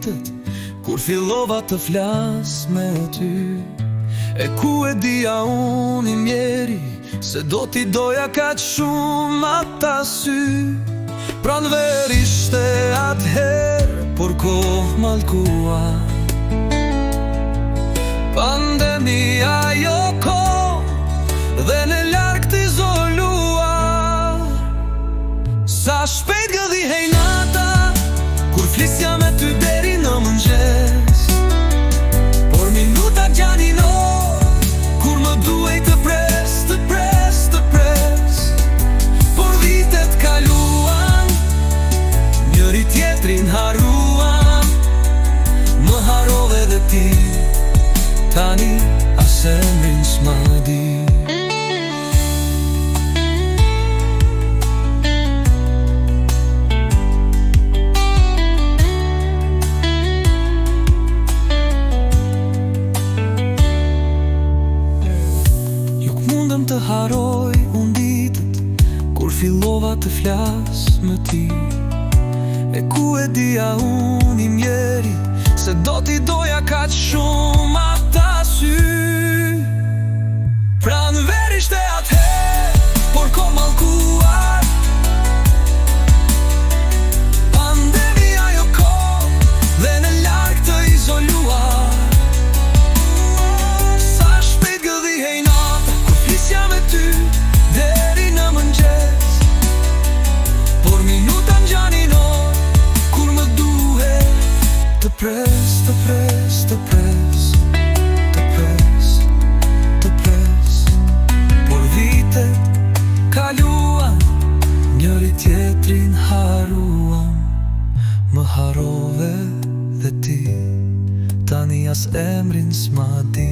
ditët kur fillova të flas me ty. E ku e dija unë I mjeri se do t'i doja kaq shumë ata sy. Pranver ishte atëherë, por kohë mallkua. Pandemia jo kohë dhe në larg t'izoluar. Sa shpejt gëdhihej nata kur flisja me ty deri në mëngjes. Por minutat gjanin orë kur më duhej të pres, të pres, të pres. Por vitet kaluan, njëri tjetrin haruan. Më harove dhe ti, tani as emrin s'ma di. Të haroj unë ditët kur fillova të flas me ti. E ku e dija unë I mjeri se do t'i doja kaq shumë ata sy. Pranver ishte atëherë, por kohë mallkuar. Pandemia jo kohë dhe në larg të izoluar. Sa shpejt gëdhihej nata flisja me ty deri në mëngjes. Por minuta ngjanin orë kur më duhe të pres, të pres, të pres, të pres, të pres. Por vitet kaluan, njëri tjetrin haruam. Më harove dhe ti, tani as emrin s'ma di.